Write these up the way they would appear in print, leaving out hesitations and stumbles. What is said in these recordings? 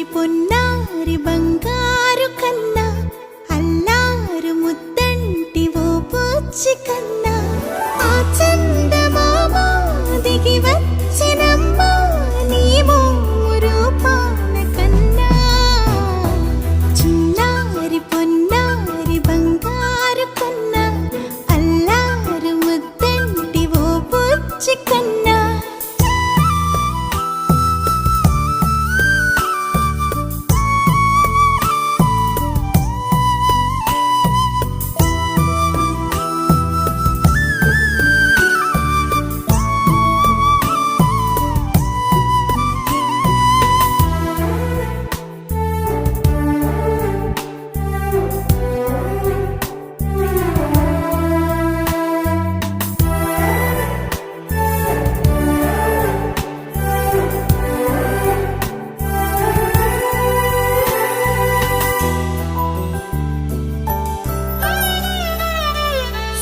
పొన్నారి బంగారు కన్నా అల్లారు ముద్దంటి ఓ పూచి కన్నా ఆ చందమామ దిగి వచ్చినమ్మా నీ రూపాల కన్నా చిన్నారి పొన్నారి బంగారు కన్నా అల్లారు ముద్దంటి ఓ పూచి కన్నా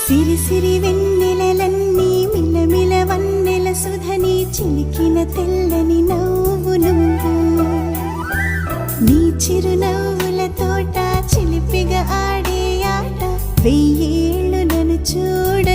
సిరి సిరి వెన్నెలలన్నీ మిలమిల వన్నెల సుధని చిలికిన తెల్లని నవ్వు నువ్వు నీ చిరునవ్వుల తోట చిలిపిగా ఆడే ఆట వెయ్యేళ్ళు నన్ను చూడ